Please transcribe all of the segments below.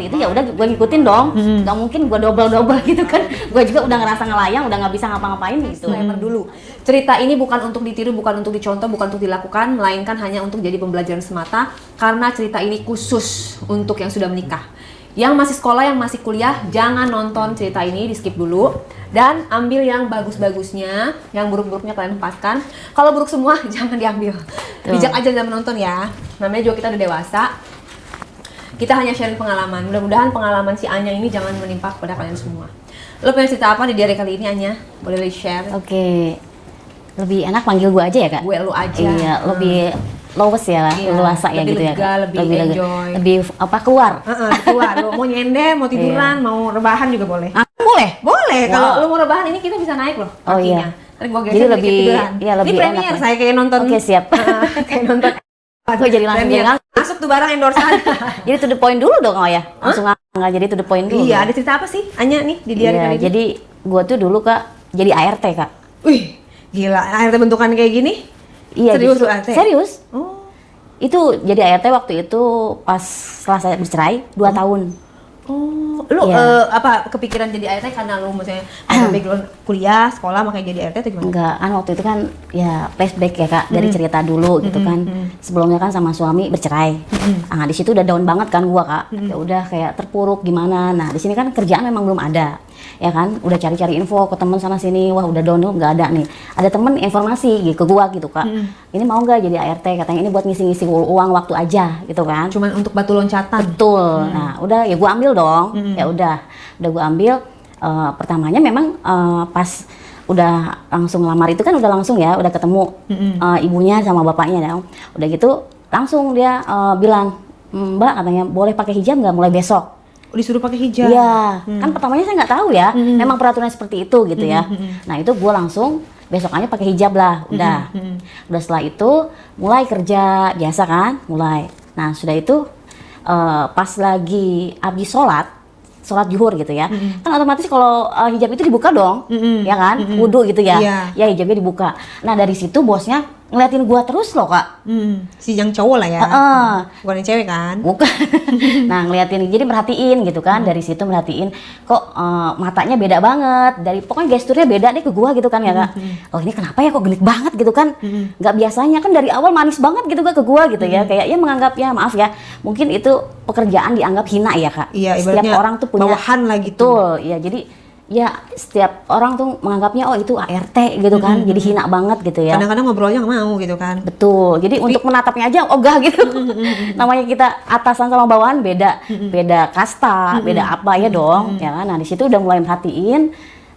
itu ya udah gue ngikutin dong, nggak mungkin gue double gitu kan, gue juga udah ngerasa ngelayang, udah nggak bisa ngapa-ngapain gitu. Dulu, cerita ini bukan untuk ditiru, bukan untuk dicontoh, bukan untuk dilakukan, melainkan hanya untuk jadi pembelajaran semata, karena cerita ini khusus untuk yang sudah menikah. Yang masih sekolah, yang masih kuliah, jangan nonton cerita ini, di skip dulu, dan ambil yang bagus-bagusnya, yang buruk-buruknya kalian lepaskan. Kalau buruk semua jangan diambil, bijak aja dalam menonton ya, namanya juga kita udah dewasa. Kita hanya sharing pengalaman. Mudah-mudahan pengalaman si Anya ini jangan menimpa kepada kalian semua. Lo pengen cerita apa di diary kali ini, Anya? Boleh share? Oke. Lebih enak panggil gue aja ya, Kak? Gue lu aja. Iya, lebih luas ya, luasa ya lebih gitu lega, ya. lebih enjoy. Lebih apa keluar? Keluar. Lo mau nyender, mau tiduran, mau rebahan juga boleh. Boleh? Boleh. Kalau lo mau rebahan ini kita bisa naik loh kakinya. Oh iya. Ntar gue Jadi geser lebih, tiduran. ya lebih ini premier enak. saya kayak nonton. Oke, siap. Kayak nonton. Gue jadi langsung masuk tuh barang endorsean. Jadi to the point dulu dong, oh ya? Langsung nggak jadi to the point dulu. Iya, ada cerita apa sih Anya nih di diary kali ini? Jadi gue tuh dulu, Kak, jadi ART, Kak. Wih, gila, ART bentukan kayak gini? Iya, serius justru, lu ART? Serius. Oh. Itu jadi ART waktu itu pas setelah saya bercerai 2 tahun. Oh, lu apa kepikiran jadi ART karena lu misalnya ada background kuliah, sekolah makanya jadi ART atau gimana? Enggak, kan waktu itu kan ya flashback ya, Kak, dari cerita dulu gitu kan. Sebelumnya kan sama suami bercerai. Ah, di situ udah down banget kan gua, Kak. Ya udah kayak terpuruk gimana. Nah, di sini kan kerjaan memang belum ada. Ya kan, udah cari-cari info ke temen sana sini, wah udah down tuh nggak ada nih. Ada temen informasi gitu ke gua gitu, Kak. Ini mau nggak jadi ART? Katanya ini buat ngisi-ngisi uang waktu aja gitu kan. Cuman untuk batu loncatan. Betul. Nah, udah ya gua ambil dong. Ya udah gua ambil. Pertamanya memang pas udah langsung lamar itu kan udah langsung ya, udah ketemu ibunya sama bapaknya dong. Udah gitu langsung dia bilang, Mbak katanya boleh pakai hijab nggak mulai besok? Disuruh pakai hijab? Iya, kan pertamanya saya nggak tahu ya, memang peraturannya seperti itu gitu ya. Nah itu gue langsung besokannya pakai hijab lah, udah setelah itu mulai kerja biasa kan, mulai. Nah sudah itu pas lagi abis sholat zuhur gitu ya, kan otomatis kalau hijab itu dibuka dong, ya kan, wudu gitu ya, ya hijabnya dibuka. Nah dari situ bosnya ngeliatin gua terus loh, Kak. Si yang cowok lah ya, bukan yang cewek kan? Bukan. Nah ngeliatin, jadi merhatiin gitu kan, dari situ merhatiin kok matanya beda banget, dari pokoknya gesturnya beda deh ke gua gitu kan ya, Kak. Oh ini kenapa ya kok genit banget gitu kan, nggak biasanya kan dari awal manis banget gitu ke gua gitu ya, kayak ya menganggap ya maaf ya, mungkin itu pekerjaan dianggap hina ya, Kak. Iya, setiap orang tuh punya bawahan lah gitu. Betul, ya jadi ya setiap orang tuh menganggapnya oh itu ART gitu kan, jadi hina banget gitu ya. Kadang-kadang ngobrolnya nggak mau gitu kan. Betul, jadi untuk menatapnya aja ogah gitu. Namanya kita atasan sama bawahan beda, beda kasta, beda apa ya dong, ya kan. Nah di situ udah mulai merhatiin,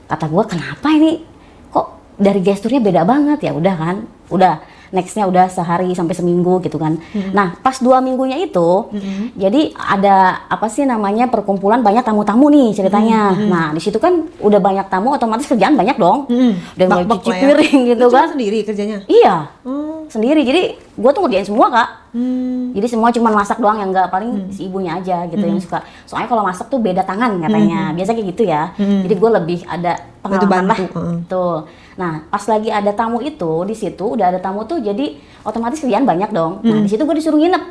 kata gua kenapa ini kok dari gesturnya beda banget, ya udah kan, udah nextnya udah sehari sampai seminggu gitu kan. Nah pas 2 minggunya itu, jadi ada apa sih namanya perkumpulan banyak tamu-tamu nih ceritanya. Nah di situ kan udah banyak tamu, otomatis kerjaan banyak dong. Dan mulai cuci piring gitu kan. Sendiri kerjanya? Iya, sendiri. Jadi gue tuh ngerjain semua, Kak. Jadi semua cuma masak doang, yang enggak paling si ibunya aja gitu yang suka. Soalnya kalau masak tuh beda tangan katanya. Biasa kayak gitu ya. Jadi gue lebih ada pengalaman lah. Tuh. Nah, pas lagi ada tamu itu, di situ udah ada tamu tuh, jadi otomatis kerjaan banyak dong. Nah, di situ gue disuruh nginep.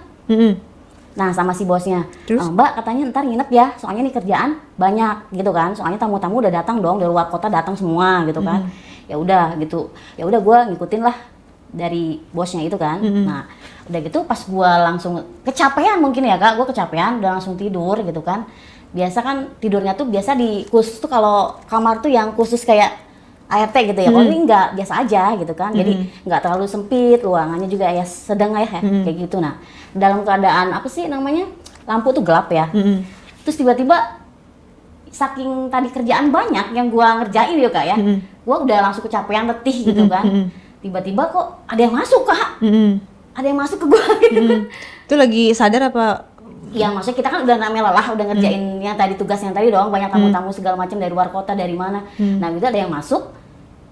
Nah, sama si bosnya, Mbak katanya ntar nginep ya, soalnya nih kerjaan banyak gitu kan. Soalnya tamu-tamu udah datang dong dari luar kota, datang semua gitu kan. Ya udah gitu. Ya udah gue ngikutin lah dari bosnya itu kan. Nah, udah gitu pas gue langsung kecapean mungkin ya, Kak, gue kecapean udah langsung tidur gitu kan. Biasa kan tidurnya tuh biasa di khusus tuh, kalau kamar tuh yang khusus kayak ART gitu ya, kalau ini enggak, biasa aja gitu kan. Jadi enggak terlalu sempit, ruangannya juga ya sedang ya, kayak gitu. Nah, dalam keadaan apa sih namanya, lampu tuh gelap ya. Terus tiba-tiba saking tadi kerjaan banyak yang gua ngerjain ya, Kak ya, gua udah langsung kecapean, letih gitu kan. Tiba-tiba kok ada yang masuk, Kak. Ada yang masuk ke gua gitu kan. Itu lagi sadar apa? Ya maksudnya kita kan udah namanya lelah, udah ngerjain yang tadi tugas yang tadi dong, banyak tamu-tamu segala macam dari luar kota, dari mana. Nah gitu ada yang masuk.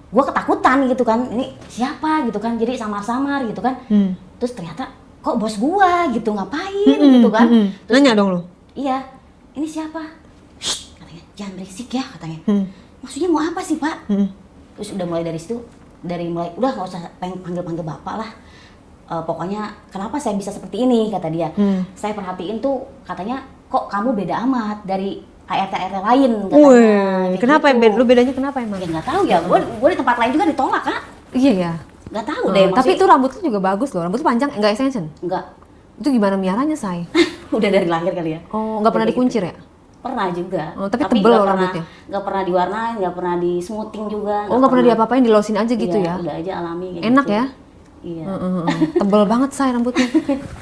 Gue ketakutan gitu kan, ini siapa gitu kan, jadi samar-samar gitu kan. Terus ternyata kok bos gua gitu, ngapain gitu kan. Terus, nanya dong lu? Iya, ini siapa? Shh, katanya jangan berisik ya katanya. Maksudnya mau apa sih, Pak? Terus udah mulai dari situ, udah gak usah panggil-panggil bapak lah. Pokoknya kenapa saya bisa seperti ini kata dia. Saya perhatiin tuh katanya kok kamu beda amat dari ART lain katanya. Wih, kenapa gitu. lu bedanya kenapa emang? Ya nggak tahu ya, gue di tempat lain juga ditolak Kak. Iya ya. Nggak tahu deh. Tapi itu rambut lu juga bagus loh, rambut lu panjang, enggak extension? Enggak. Itu gimana miaranya, Say? Udah dari lahir kali ya. Oh, nggak pernah Jadi dikuncir ya? Pernah juga. Oh, tapi tebel nggak rambutnya? Nggak pernah diwarnain, nggak pernah di smoothing juga. Oh, nggak pernah diapa-apain, dilosin aja gitu Iya, ya? udah aja alami kayak Enak gitu. ya? Iya. Tebel banget, Say, rambutnya.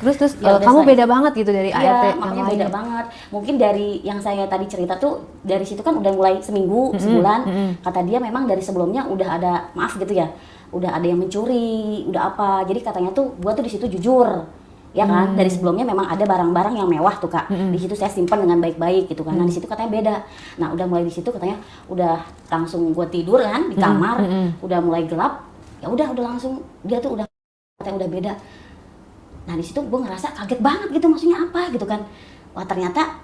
Terus Ya udah, kamu Say. beda banget gitu dari Iya, ART yang makanya lain. beda banget. Mungkin dari yang saya tadi cerita tuh, dari situ kan udah mulai seminggu, sebulan. Kata dia memang dari sebelumnya udah ada, maaf gitu ya, udah ada yang mencuri, udah apa. Jadi katanya tuh, gua tuh di situ jujur. Ya kan, dari sebelumnya memang ada barang-barang yang mewah tuh Kak. Di situ saya simpan dengan baik-baik gitu kan. Nah, di situ katanya beda. Nah, udah mulai di situ katanya udah langsung gua tidur kan di kamar, udah mulai gelap. Ya udah langsung dia tuh udah katanya udah beda. Nah, di situ gua ngerasa kaget banget gitu, maksudnya apa gitu kan. Wah, ternyata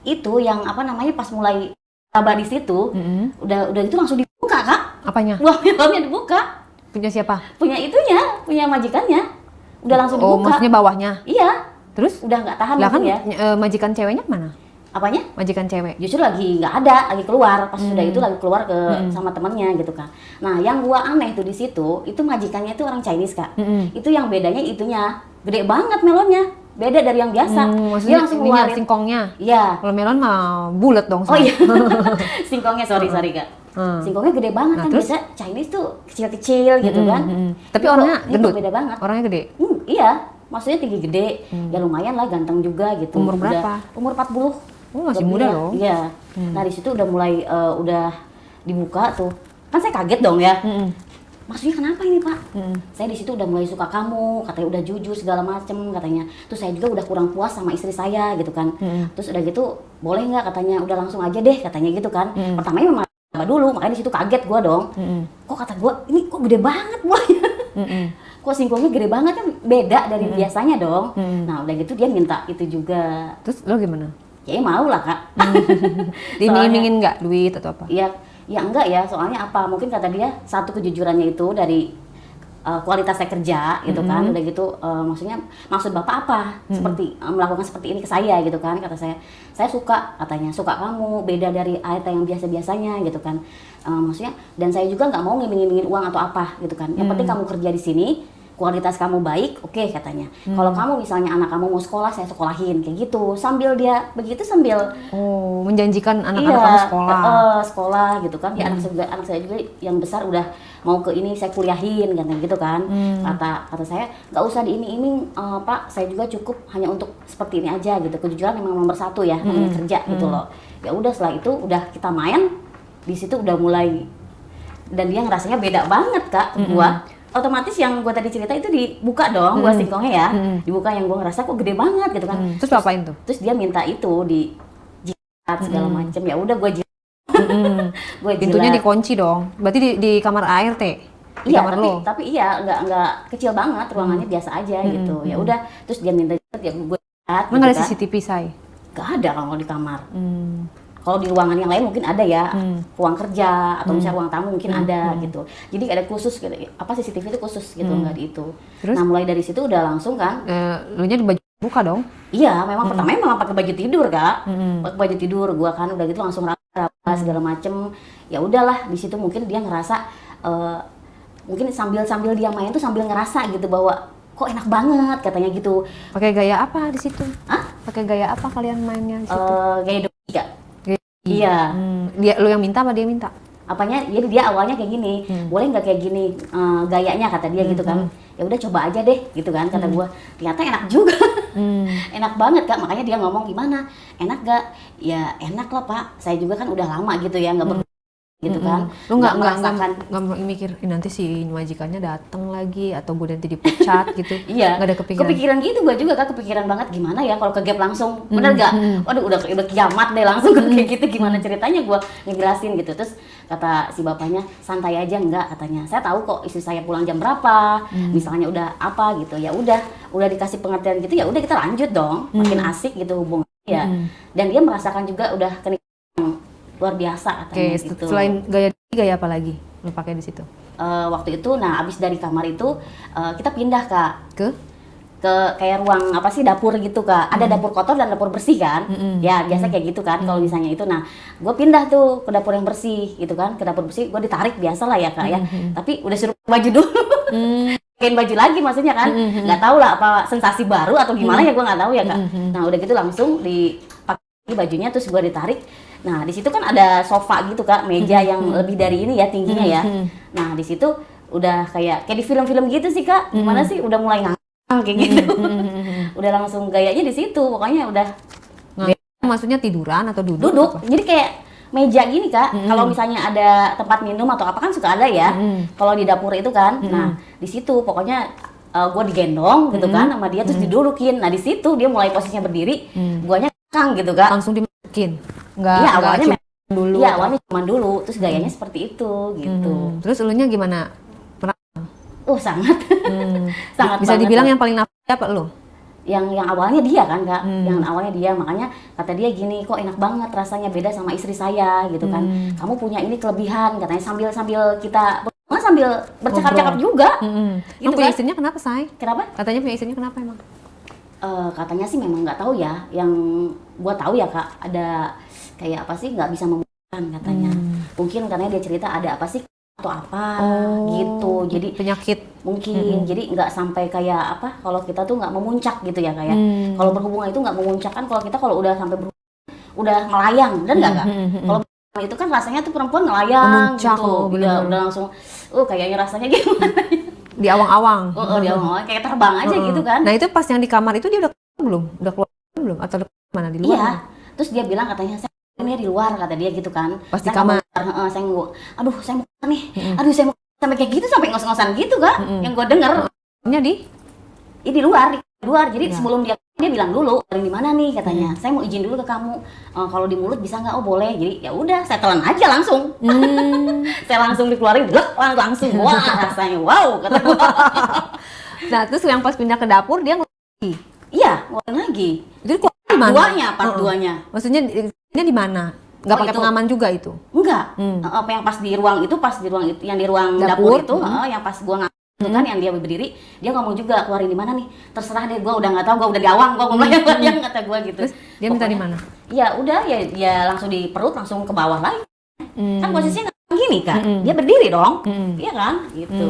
itu yang apa namanya pas mulai tabah di situ, udah itu langsung dibuka Kak. Apanya? Wah, filmnya dibuka. Punya siapa? Punya itunya, punya majikannya. Udah langsung Oh, dibuka. maksudnya bawahnya? Iya. Terus? Udah nggak tahan Lah kan mungkin ya. majikan ceweknya mana? Apanya? Majikan cewek. Justru lagi nggak ada, lagi keluar. Pas sudah itu lagi keluar ke sama temennya gitu kan. Nah, yang gua aneh tuh di situ, itu majikannya itu orang Chinese Kak. Itu yang bedanya itunya, gede banget melonnya. Beda dari yang biasa. Maksudnya Dia langsung ininya, ngeluarin. singkongnya. Iya. Kalau melon mah bulat dong. Oh Say. iya. Singkongnya sorry Kak. Singkongnya gede banget Nah, kan, terus? biasa Chinese tuh kecil-kecil gitu kan. Tapi Ini orangnya kok- ini gendut? kok beda banget. Orangnya gede? Iya, maksudnya tinggi gede. Ya lumayan lah, ganteng juga gitu. Umur Udah- berapa? Umur 40. Oh, masih Lebih muda lah. loh. Iya. Nah, di situ udah mulai udah dibuka tuh. Kan saya kaget dong ya. Maksudnya kenapa ini Pak? Saya di situ udah mulai suka kamu, katanya udah jujur segala macem katanya. Terus saya juga udah kurang puas sama istri saya gitu kan. Terus udah gitu, boleh nggak katanya udah langsung aja deh katanya gitu kan. Pertamanya memang apa dulu, makanya di situ kaget gua dong. Kok kata gua ini kok gede banget buahnya. Kok singkongnya gede banget kan beda dari biasanya dong. Nah udah gitu dia minta itu juga. Terus lo gimana? Ya mau lah Kak. Diiming-imingin nggak duit atau apa? Ya enggak ya, soalnya apa? Mungkin kata dia satu kejujurannya itu dari kualitas saya kerja gitu kan, udah gitu maksudnya maksud bapak apa? Seperti melakukan seperti ini ke saya gitu kan, kata saya suka katanya, suka kamu beda dari ART yang biasa-biasanya gitu kan. Maksudnya dan saya juga nggak mau ngiming-ngimingin uang atau apa gitu kan. Yang penting kamu kerja di sini, kualitas kamu baik, oke katanya. Kalau kamu misalnya anak kamu mau sekolah, saya sekolahin kayak gitu. Sambil dia begitu sambil menjanjikan anak-anak kamu sekolah. Sekolah gitu kan. Ya anak saya juga yang besar udah mau ke ini saya kuliahin katanya gitu kan. Kata saya nggak usah diiming-iming Pak, saya juga cukup hanya untuk seperti ini aja gitu. Kejujuran memang nomor satu ya, namanya kerja gitu loh. Ya udah setelah itu udah kita main di situ udah mulai dan dia ngerasanya beda banget Kak ke gua. Otomatis yang gue tadi cerita itu dibuka dong, gua singkongnya ya, dibuka yang gue ngerasa kok gede banget gitu kan. Terus apain tuh? Terus dia minta itu di jilat segala macem, ya udah gue jilat. Gue Pintunya dikunci dong. Berarti di kamar ART. Di Iya, kamar tapi, lo. tapi iya nggak kecil banget, ruangannya biasa aja gitu. Ya udah, terus dia minta jilat, ya gue jilat. Emang nggak ada kan. CCTV, Say? Gak ada kalau di kamar. Kalau di ruangan yang lain mungkin ada ya, ruang kerja atau misalnya ruang tamu mungkin ada gitu. Jadi ada khusus gitu, apa CCTV itu khusus gitu, nggak di itu. Terus? Nah mulai dari situ udah langsung kan. Lu nya di baju buka dong? Iya, memang pertamanya memang pakai baju tidur Kak, pakai baju tidur. Gua kan udah gitu langsung raba segala macem. Ya udahlah di situ mungkin dia ngerasa, mungkin sambil dia main tuh sambil ngerasa gitu bahwa kok enak banget katanya gitu. Pakai gaya apa di situ? Hah? Pakai gaya apa kalian mainnya di situ? Gaya dogi Kak. Gaya- Iya. Dia lu yang minta apa dia minta? Apanya, jadi dia awalnya kayak gini, boleh nggak kayak gini gayanya kata dia gitu kan. Ya udah coba aja deh gitu kan, kata gua. Ternyata enak juga. Enak banget Kak, makanya dia ngomong gimana, enak gak? Ya enak lah Pak, saya juga kan udah lama gitu ya nggak gitu kan. Lu nggak merasakan. mikir nanti si majikannya datang lagi atau gue nanti dipecat gitu? Iya, Nggak ada kepikiran. gitu gue juga Kak, kepikiran banget gimana ya kalau ke gap langsung, bener gak? Waduh udah kiamat deh langsung kayak gitu, gimana ceritanya gue ngejelasin gitu. Terus kata si bapaknya, santai aja enggak katanya. Saya tahu kok istri saya pulang jam berapa, misalnya udah apa gitu. Ya udah dikasih pengertian gitu, ya udah kita lanjut dong, makin asik gitu hubungannya ya. Dan dia merasakan juga udah kenikmatan luar biasa katanya gitu. Selain gaya apa lagi lu pakai di situ? Waktu itu, nah abis dari kamar itu kita pindah Kak Ke ke kayak ruang apa sih dapur gitu Kak. Ada dapur kotor dan dapur bersih kan. Ya biasa kayak gitu kan kalau misalnya itu. Nah gue pindah tuh ke dapur yang bersih gitu kan. Ke dapur bersih gue ditarik biasa lah ya Kak ya. Tapi udah suruh baju dulu. Pakein baju lagi maksudnya kan. Nggak tahu lah apa sensasi baru atau gimana ya gue nggak tahu ya Kak. Nah udah gitu langsung dipakai bajunya terus gue ditarik. Nah di situ kan ada sofa gitu Kak. Meja yang lebih dari ini ya tingginya ya. Nah di situ udah kayak di film-film gitu sih Kak. Gimana sih udah mulai kayak gitu. Udah langsung gayanya di situ. Pokoknya udah maksudnya tiduran atau duduk? Duduk. Jadi kayak meja gini Kak. Kalau misalnya ada tempat minum atau apa kan suka ada ya. Kalau di dapur itu kan. Nah, di situ pokoknya gue digendong gitu kan sama dia terus didudukin. Nah, di situ dia mulai posisinya berdiri, guanya kang gitu Kak. Langsung dimasukin. Enggak. Iya, awalnya dulu. Iya, awalnya cuma dulu. Terus gayanya seperti itu gitu. Terus elunya gimana? Sangat. Sangat Bisa banget, dibilang Kak. yang paling nafsu apa lu? Yang awalnya dia kan Kak, yang awalnya dia, makanya kata dia gini, kok enak banget rasanya beda sama istri saya gitu kan. Kamu punya ini kelebihan katanya sambil kita sambil bercakap-cakap juga. Gitu punya istrinya kenapa, Say? Kenapa? Katanya punya istrinya kenapa emang? Katanya sih memang nggak tahu ya, yang gua tahu ya Kak, ada kayak apa sih nggak bisa memutuskan katanya. Mungkin karena dia cerita ada apa sih atau apa gitu, jadi penyakit mungkin jadi nggak sampai kayak apa kalau kita tuh nggak memuncak gitu ya kayak kalau berhubungan itu nggak memuncak kan, kalau kita udah sampai udah melayang dan nggak kalau itu kan rasanya tuh perempuan ngelayang memuncak, gitu udah langsung kayaknya rasanya gimana di awang-awang di awang-awang kayak terbang aja gitu kan. Nah itu pas yang di kamar itu dia udah keluar belum atau mana di luar? Iya, terus dia bilang katanya ini di luar kata dia gitu kan. Pas di kamar. Saya mau keluar nih. Saya mau sampai kayak gitu sampai ngos-ngosan gitu Kak. Yang gue denger. Ini di luar. Jadi sebelum dia bilang dulu dari di mana nih katanya. Saya mau izin dulu ke kamu. Kalau di mulut bisa nggak? Oh boleh. Jadi ya udah saya telan aja langsung. Saya langsung dikeluarin, langsung. Wah rasanya wow kata gue. Nah terus yang pas pindah ke dapur dia lagi. Iya ngeluarin lagi. Jadi di mana? Part 2-nya. Maksudnya ini di mana? Nggak pakai pengaman juga itu? Enggak. Apa yang pas di ruang itu yang di ruang dapur itu, yang pas gua itu kan yang dia berdiri, dia ngomong juga keluarin di mana nih? Terserah deh, gua udah nggak tahu, gua udah di awang, gua melayang kata gua gitu. Terus dia minta di mana? Ya udah ya langsung di perut langsung ke bawah lagi. Kan posisinya nggak gini kan? Dia berdiri dong. Iya kan? Gitu.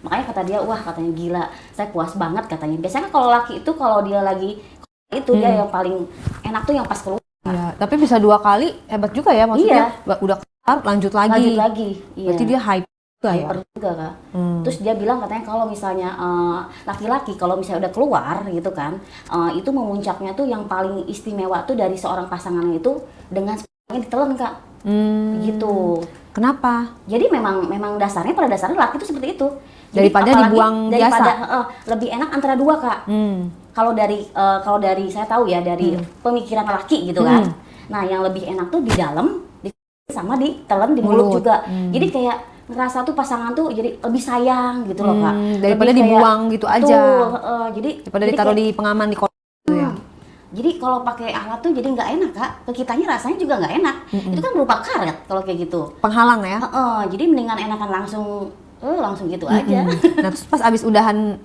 Makanya kata dia, wah katanya gila, saya puas banget katanya. Biasanya kalau laki itu kalau dia lagi itu dia yang paling enak tuh yang pas keluar. Ya, tapi bisa 2 kali hebat juga ya maksudnya. Udah kelar lanjut lagi. Iya. Berarti dia hype juga ya. Juga Kak. Terus dia bilang katanya kalau misalnya laki-laki kalau misalnya udah keluar gitu kan, itu memuncaknya tuh yang paling istimewa tuh dari seorang pasangannya itu dengan ditelan Kak. Gitu. Kenapa? Jadi memang pada dasarnya laki itu seperti itu. Daripada dibuang biasa. Lebih enak antara dua Kak. Kalau dari saya tahu ya dari pemikiran laki gitu kan. Nah yang lebih enak tuh di dalam sama ditelan di mulut juga. Jadi kayak ngerasa tuh pasangan tuh jadi lebih sayang gitu loh Kak. Daripada lebih dibuang kayak, gitu aja. Daripada ditaruh di pengaman di kotak gitu ya. Jadi kalau pakai alat tuh jadi nggak enak Kak. Ke kitanya rasanya juga nggak enak. Itu kan berupa karet kalau kayak gitu. Penghalang ya. Jadi mendingan enakan langsung gitu aja. Nah terus pas abis udahan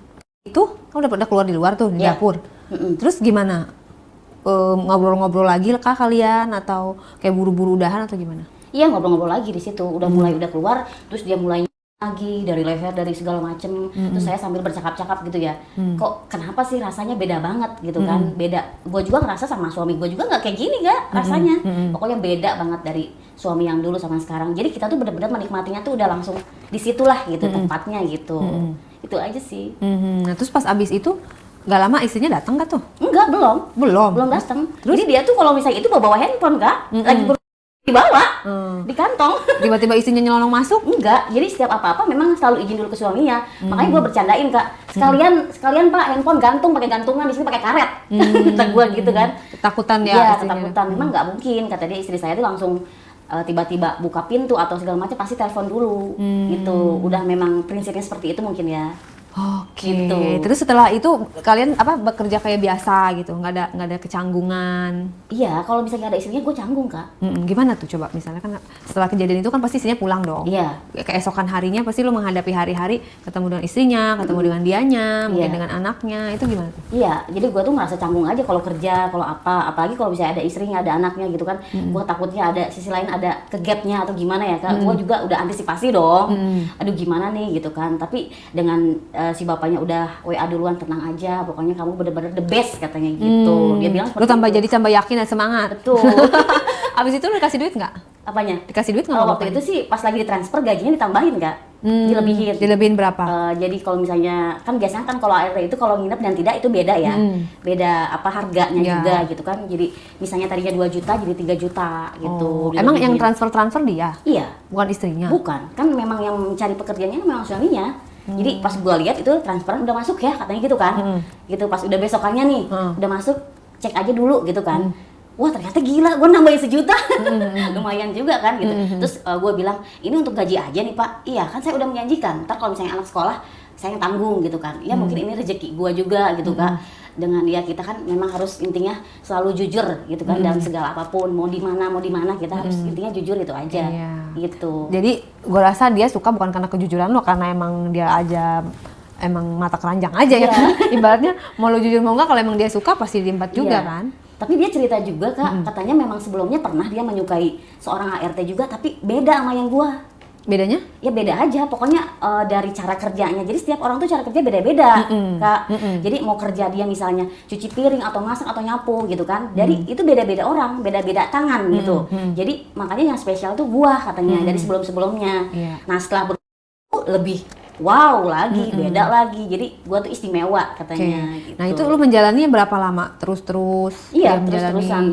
itu kan udah keluar di luar tuh di dapur. Terus gimana? Ngobrol-ngobrol lagi kah kalian atau kayak buru-buru udahan atau gimana? Iya ngobrol-ngobrol lagi di situ. Udah keluar, terus dia mulai lagi dari leher dari segala macem. Terus saya sambil bercakap-cakap gitu ya. Kok kenapa sih rasanya beda banget gitu kan? Beda. Gue juga ngerasa sama suami gue juga nggak kayak gini Kak rasanya. Pokoknya beda banget dari suami yang dulu sama sekarang. Jadi kita tuh benar-benar menikmatinya tuh udah langsung di situlah gitu tempatnya gitu. Itu aja sih. Nah terus pas abis itu nggak lama istrinya datang gak tuh? Enggak, belum datang. Jadi dia tuh kalau misalnya itu bawa handphone Kak, lagi dibawa di kantong. Tiba-tiba istrinya nyelonong masuk? Enggak, jadi setiap apa-apa memang selalu izin dulu ke suaminya. Makanya gue bercandain Kak, sekalian Pak handphone gantung pakai gantungan, di sini pakai karet. Kata gue gitu kan. Ketakutan ya? Iya, ketakutan. Memang nggak mungkin, kata dia istri saya tuh langsung tiba-tiba buka pintu atau segala macam pasti telepon dulu gitu. Udah memang prinsipnya seperti itu mungkin ya. Oke. Gitu. Terus setelah itu kalian bekerja kayak biasa gitu, nggak ada kecanggungan. Iya, kalau misalnya ada istrinya gue canggung Kak. Gimana tuh coba? Misalnya kan setelah kejadian itu kan pasti istrinya pulang dong. Iya. Keesokan harinya pasti lo menghadapi hari-hari ketemu dengan istrinya, ketemu dengan dianya, mungkin dengan anaknya, itu gimana tuh? Iya, jadi gue tuh merasa canggung aja kalau kerja, kalau apalagi kalau misalnya ada istrinya, ada anaknya gitu kan. Gue takutnya ada sisi lain ada kegapnya atau gimana ya Kak. Gue juga udah antisipasi dong. Aduh gimana nih gitu kan. Tapi dengan si bapaknya udah WA duluan, tenang aja, pokoknya kamu bener-bener the best katanya gitu. Dia bilang Lo tambah yakin dan semangat. betul. Abis itu lo dikasih duit nggak? Apanya? Dikasih duit nggak? Kalau waktu itu sih pas lagi ditransfer gajinya ditambahin Kak. Dilebihin berapa? Jadi kalau misalnya kan biasanya kan kalau ART itu kalau nginep dan tidak itu beda ya, beda harganya juga gitu kan. Jadi misalnya tadinya 2 juta jadi 3 juta gitu. Emang yang transfer dia? Iya, bukan istrinya? Bukan, kan memang yang mencari pekerjaannya memang suaminya. Jadi pas gue lihat itu transferan udah masuk ya katanya gitu kan, gitu pas udah besokannya nih udah masuk, cek aja dulu gitu kan. Wah ternyata gila, gue nambahin 1 juta, lumayan juga kan gitu. Terus gue bilang, ini untuk gaji aja nih Pak. Iya kan saya udah menjanjikan, ntar kalau misalnya anak sekolah saya yang tanggung gitu kan. Ya mungkin ini rezeki gue juga gitu Kak. Dengan ya kita kan memang harus intinya selalu jujur gitu kan dalam segala apapun. Mau di mana kita harus intinya jujur itu aja gitu. Jadi gue rasa dia suka bukan karena kejujuran lo, karena emang dia aja emang mata keranjang aja ya kan. Ibaratnya mau lo jujur mau nggak, kalau emang dia suka pasti diempat juga kan. Tapi dia cerita juga Kak, katanya memang sebelumnya pernah dia menyukai seorang ART juga, tapi beda sama yang gua. Bedanya? Ya beda aja, pokoknya dari cara kerjanya. Jadi setiap orang tuh cara kerja beda-beda Kak. Jadi mau kerja dia misalnya cuci piring atau masak atau nyapu gitu kan. Jadi itu beda-beda orang, beda-beda tangan gitu. Jadi makanya yang spesial tuh gua katanya dari sebelum-sebelumnya. Nah setelah lebih wow lagi, beda lagi. Jadi gua tuh istimewa katanya. Gitu. Nah itu lu menjalani berapa lama? Terus-terus? Iya, terus-terusan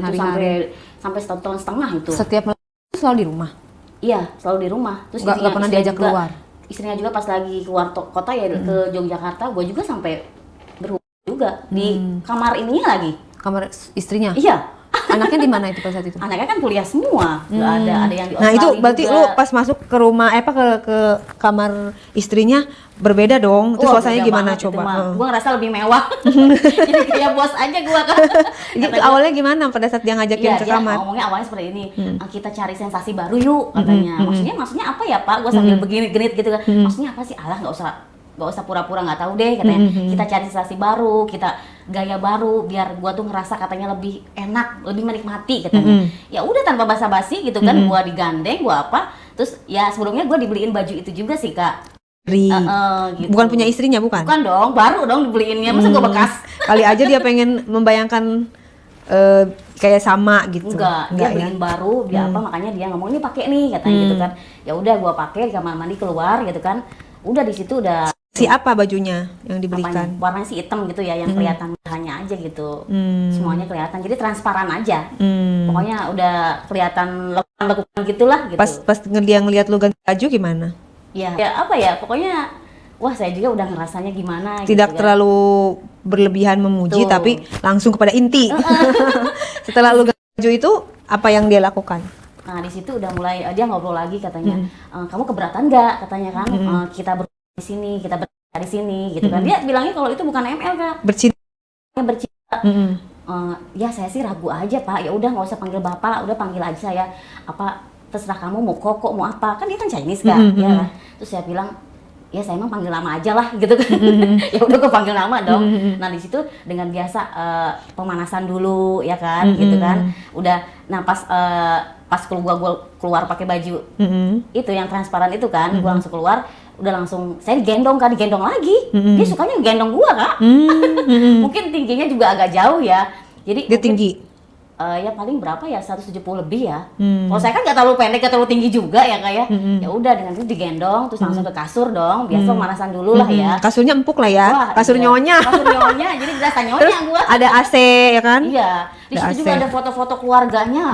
sampai 1 tahun setengah itu. Setiap malam selalu di rumah? Iya, selalu di rumah. Terus nggak pernah diajak juga, keluar? Istrinya juga pas lagi keluar kota ya ke Yogyakarta, gue juga sampai berhubung juga di kamar ininya lagi. Kamar istrinya? Iya. Anaknya di mana itu pada saat itu? Anaknya kan kuliah semua, nggak ada yang di Australia. Nah itu berarti juga. lu pas masuk ke rumah ke kamar istrinya berbeda dong. Itu suasananya gimana coba? Gue ngerasa lebih mewah. Jadi kayak bos aja gue kan. Itu awalnya gimana pada saat dia ngajakin ke kamar? Ngomongnya awalnya seperti ini. Kita cari sensasi baru yuk katanya. Maksudnya apa ya Pak? Gue sambil begini-genit gitu kan. Maksudnya apa sih? Alah nggak usah pura-pura nggak tahu deh katanya. Kita cari sensasi baru, kita gaya baru biar gua tuh ngerasa katanya lebih enak, lebih menikmati katanya. Ya udah tanpa basa-basi gitu kan, gua digandeng, gua apa. Terus ya sebelumnya gua dibeliin baju itu juga sih Kak. Gitu. Bukan punya istrinya bukan? Bukan dong, baru dong dibeliinnya, masa gua bekas. Kali aja dia pengen membayangkan kayak sama gitu. Enggak dia beliin baru, dia apa makanya dia ngomong ini pakai nih katanya gitu kan. Ya udah gua pakai di kamar mandi keluar gitu kan. Udah di situ udah apa bajunya yang dibelikan? Apanya? Warnanya sih hitam gitu ya, yang kelihatan hanya aja gitu. Semuanya kelihatan, jadi transparan aja. Pokoknya udah kelihatan lekukan gitulah gitu. Pas dia ngeliat lu ganti baju gimana? Ya apa ya, pokoknya wah saya juga udah ngerasanya gimana. Tidak gitu, terlalu berlebihan memuji, tapi langsung kepada inti. Setelah lu ganti baju itu, apa yang dia lakukan? Nah di situ udah mulai dia ngobrol lagi katanya, kamu keberatan nggak katanya kan, kita di sini, kita di sini gitu kan. Dia bilangnya kalau itu bukan ML Kak. Bercinta. Ya saya sih ragu aja Pak. Ya udah nggak usah panggil Bapak, udah panggil aja saya. Apa terserah kamu mau koko mau apa. Kan dia kan Chinese Kak. Ya. Terus saya bilang, ya saya emang panggil nama aja lah gitu kan. Ya udah gue panggil nama dong. Nah di situ dengan biasa pemanasan dulu ya kan gitu kan. Udah nah pas keluar pakai baju itu yang transparan itu kan, gue langsung keluar. Udah langsung saya digendong lagi. Dia sukanya gendong gua Kak. Mungkin tingginya juga agak jauh ya. Jadi dia tinggi. Ya paling berapa ya 170 lebih ya. Kalau saya kan nggak terlalu pendek, nggak terlalu tinggi juga ya Kak ya. Ya udah dengan itu digendong terus langsung ke kasur dong. Biasa pemanasan dulu lah ya. Kasurnya empuk lah ya. Wah, kasur iya. nyonya. Kasur nyonya. Jadi berasa nyonya gua. Ada AC ya kan? Iya. Di situ juga ada foto-foto keluarganya.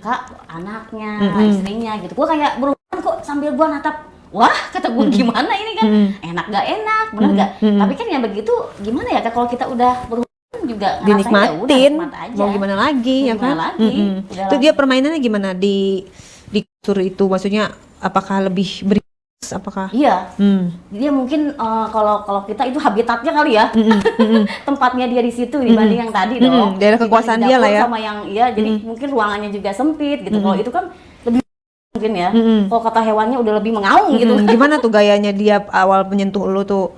Kak, anaknya, istrinya gitu. Gua kayak berubah kok sambil gua natap. Wah, kata gue gimana ini kan, enak gak enak, bener gak? Tapi kan yang begitu gimana ya Kak, kalau kita udah berhubungan juga dinikmatin, mau gimana lagi ya kan? Itu dia permainannya gimana di kasur itu, maksudnya apakah lebih apakah? Iya, dia mungkin kalau kita itu habitatnya kali ya, tempatnya dia di situ dibanding yang tadi dong. Daerah kekuasaan Dibanding dia lah dapur ya. sama yang jadi mungkin ruangannya juga sempit gitu. Kalau itu kan lebih mungkin ya. Kalau kata hewannya udah lebih mengaung gitu. Gimana tuh gayanya dia awal menyentuh lu tuh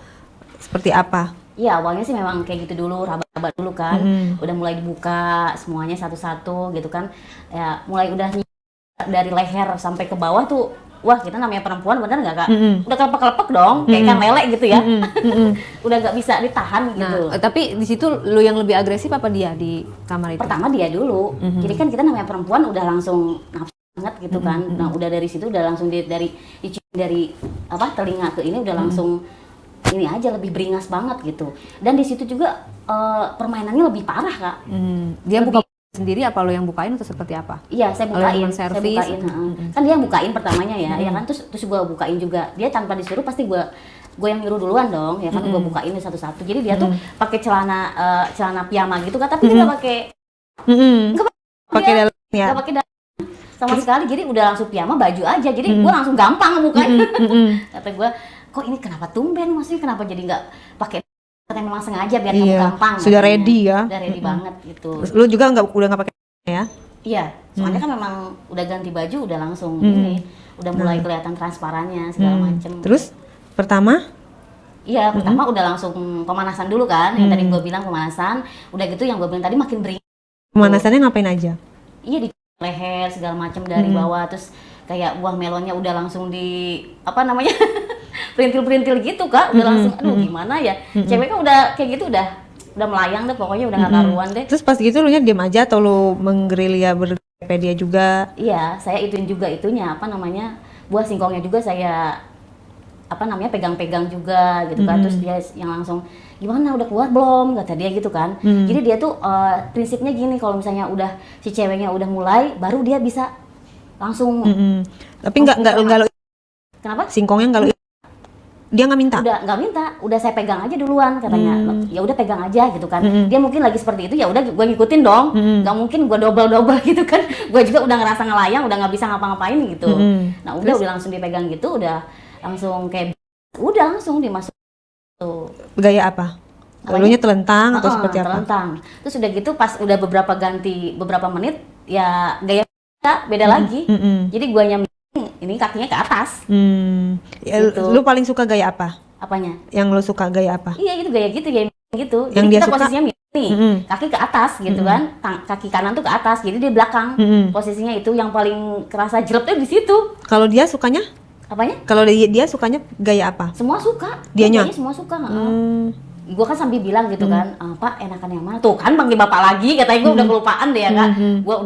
seperti apa? Iya, awalnya sih memang kayak gitu dulu, raba-raba dulu kan. Udah mulai dibuka semuanya satu-satu gitu kan. Ya, mulai udah dari leher sampai ke bawah tuh. Wah, kita namanya perempuan bener nggak Kak? Udah kelepek-kelepek dong, kayak ikan lele gitu ya. Udah nggak bisa ditahan gitu. Nah, tapi di situ lu yang lebih agresif apa dia di kamar itu? Pertama dia dulu. Jadi kan kita namanya perempuan udah langsung nafsu banget gitu kan. Nah, udah dari situ udah langsung dari apa telinga ke ini udah langsung ini aja lebih beringas banget gitu. Dan di situ juga permainannya lebih parah Kak. Dia buka sendiri apa lo yang bukain atau seperti apa? Iya, saya bukain, saya servis. bukain. Kan dia yang bukain pertamanya ya, ya kan terus gue bukain juga. Dia tanpa disuruh pasti gue yang nyuruh duluan dong, ya kan gue bukain satu-satu. Jadi dia tuh pakai celana piyama gitu kan, tapi dia nggak pakai dalam ya. nggak pakai dalam sama sekali. Jadi udah langsung piyama baju aja. Jadi gue langsung gampang bukain. Kata gue, kok ini kenapa tumben? Maksudnya kenapa jadi nggak pakai? Katanya memang sengaja biar kamu gampang. Sudah ready ya. Udah ready banget gitu. Lu juga udah nggak pakai ya? Iya, soalnya kan memang udah ganti baju, udah langsung ini, udah mulai kelihatan transparannya segala macem. Terus pertama? Iya, pertama udah langsung pemanasan dulu kan, yang tadi gue bilang pemanasan. Udah gitu yang gue bilang tadi makin beringas. Pemanasannya ngapain aja? Iya, di leher segala macem dari bawah, terus kayak buah melonnya udah langsung di apa namanya perintil-perintil gitu Kak, udah langsung aduh gimana ya, cewek kan udah kayak gitu udah melayang deh pokoknya, udah nggak karuan deh. Terus pas gitu lu nya diem aja atau lu menggerilya dia juga? Iya, saya ituin juga itunya apa namanya buah singkongnya juga saya apa namanya pegang-pegang juga gitu kan. Terus dia yang langsung gimana udah keluar belum kata dia gitu kan. Jadi dia tuh prinsipnya gini, kalau misalnya udah si ceweknya udah mulai baru dia bisa langsung. Tapi nggak lu Kenapa? singkongnya nggak lu dia nggak minta? Udah nggak minta, udah saya pegang aja duluan katanya. Ya udah pegang aja gitu kan. Dia mungkin lagi seperti itu, ya udah gue ngikutin dong. Nggak mungkin gue double gitu kan. Gue juga udah ngerasa ngelayang, udah nggak bisa ngapa-ngapain gitu. Nah udah langsung dipegang gitu, udah langsung kayak udah langsung dimasuk tuh. Gaya apa? Lalunya telentang atau seperti apa? Telentang. Terus udah gitu pas udah beberapa menit ya gaya beda lagi. Jadi guanya ini kakinya ke atas. Gitu. Lu paling suka gaya apa? Apanya? Yang lu suka gaya apa? Iya itu gaya gitu. Yang Jadi dia kita suka? posisinya nih, kaki ke atas gitu kan, kaki kanan tuh ke atas, jadi dia belakang. Posisinya itu yang paling kerasa jelek tuh di situ. Kalau dia sukanya? Apanya? Kalau dia sukanya gaya apa? Semua suka. Dianya? Kayaknya semua suka. Gue kan sambil bilang gitu kan, Pak enakan yang mana? Tuh kan panggil bapak lagi, katanya gue udah kelupaan deh ya Kak. Gue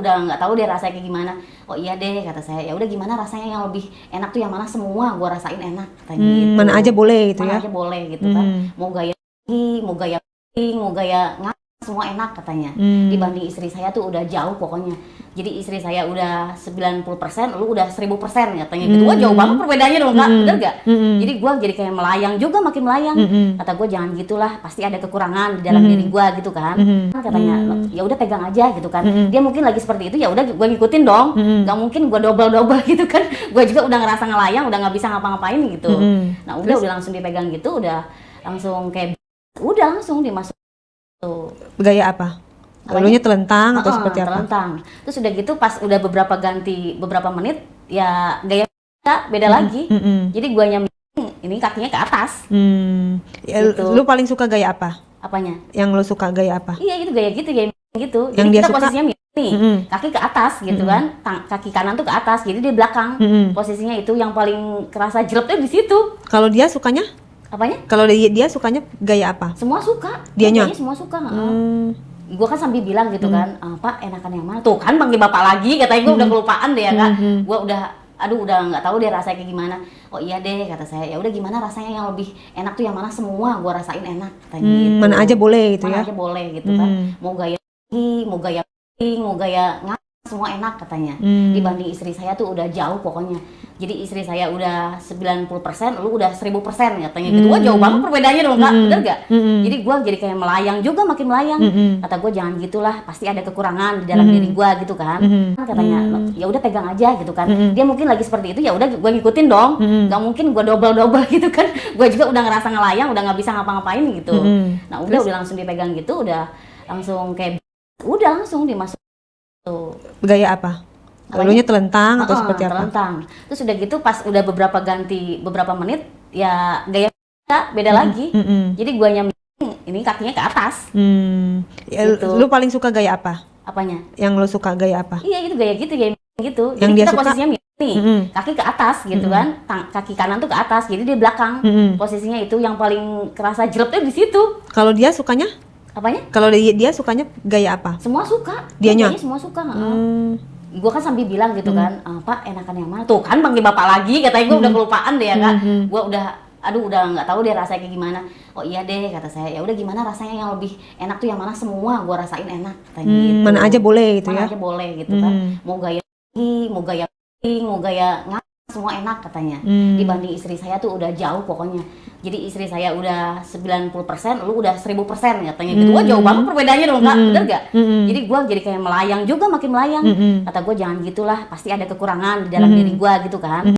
udah nggak tahu deh rasanya kayak gimana. Oh iya deh kata saya, ya udah gimana rasanya yang lebih enak tuh yang mana, semua gue rasain enak katanya gitu. Mana aja boleh gitu ya? Mana aja boleh gitu kan. Mau gaya tinggi, mau gaya pink, mau gaya semua enak katanya. Dibanding istri saya tuh udah jauh pokoknya. Jadi istri saya udah 90%, lu udah 1000% katanya gitu. Wah jauh banget perbedaannya dong Kak, bener gak? Jadi gue jadi kayak melayang juga, makin melayang. Kata gue jangan gitulah, pasti ada kekurangan di dalam diri gue gitu kan. Katanya ya udah pegang aja gitu kan. Dia mungkin lagi seperti itu, ya udah gue ngikutin dong. Gak mungkin gue double gitu kan. Gue juga udah ngerasa ngelayang, udah nggak bisa ngapa-ngapain gitu. Nah udah langsung dipegang gitu, udah langsung kayak udah langsung dimasuk tuh. Gaya apa? Lalunya telentang atau seperti apa? Telentang. Terus udah gitu pas udah beberapa menit ya gaya beda lagi. Jadi guanya ini kakinya ke atas. Gitu. Lu paling suka gaya apa? Apanya? Yang lu suka gaya apa? Iya itu gaya gitu. Yang Jadi dia kita suka? posisinya nih, kaki ke atas gitu kan. Kaki kanan tuh ke atas, jadi dia belakang. Posisinya itu yang paling kerasa jelek tuh di situ. Kalau dia sukanya? Apanya? Kalau dia sukanya gaya apa? Semua suka. Dianya? Kayaknya semua suka. Gue kan sambil bilang gitu kan, Pak enakan yang mana? Tuh kan panggil bapak lagi, katanya gue udah kelupaan deh ya Kak. Gue udah nggak tahu deh rasanya kayak gimana. Oh iya deh kata saya, ya udah gimana rasanya yang lebih enak tuh yang mana, semua gue rasain enak katanya gitu. Mana aja boleh gitu ya? Mana aja boleh gitu kan. Mau gaya tinggi, mau gaya pink, mau gaya semua enak katanya. Dibanding istri saya tuh udah jauh pokoknya. Jadi istri saya udah 90%, lu udah 1000% katanya gitu. Wah jauh banget perbedaannya dong Kak, bener gak? Jadi gua jadi kayak melayang juga, makin melayang. Kata gua jangan gitulah, pasti ada kekurangan di dalam diri gua gitu kan. Katanya ya udah pegang aja gitu kan. Dia mungkin lagi seperti itu, ya udah gua ngikutin dong. Gak mungkin gua double gitu kan. Gua juga udah ngerasa ngelayang, udah nggak bisa ngapa-ngapain gitu. Nah udah langsung dipegang gitu, udah langsung kayak udah langsung dimasuk tuh. Gaya apa? Lalunya telentang atau seperti apa? Telentang. Terus udah gitu pas udah beberapa menit ya gaya beda lagi. Jadi gua ini kakinya ke atas. Ya, Gitu. lu paling suka gaya apa? Apanya? Yang lu suka gaya apa? Iya gitu gaya gitu. Yang Jadi dia kita suka? posisinya nih, kaki ke atas gitu kan. Kaki kanan tuh ke atas. Jadi di belakang. Posisinya itu yang paling kerasa jelek tuh di situ. Kalau dia sukanya? Apanya? Kalau dia sukanya gaya apa? Semua suka. Dianya? Kayaknya semua suka. Gue kan sambil bilang gitu kan, Pak enakan yang mana? Tuh kan panggil bapak lagi, katanya gue udah kelupaan deh ya Kak. Gue udah nggak tahu deh rasanya kayak gimana. Oh iya deh kata saya, ya udah gimana rasanya yang lebih enak tuh yang mana, semua gue rasain enak katanya gitu. Mana aja boleh gitu Mana ya? aja boleh gitu kan. Mau gaya tinggi, mau gaya pink, mau gaya semua enak katanya. Dibanding istri saya tuh udah jauh pokoknya. Jadi istri saya udah 90%, lu udah 1000% katanya gitu. Wah jauh banget perbedaannya dong Kak, bener gak? Jadi gua jadi kayak melayang juga, makin melayang. Kata gua jangan gitulah, pasti ada kekurangan di dalam diri gua gitu kan.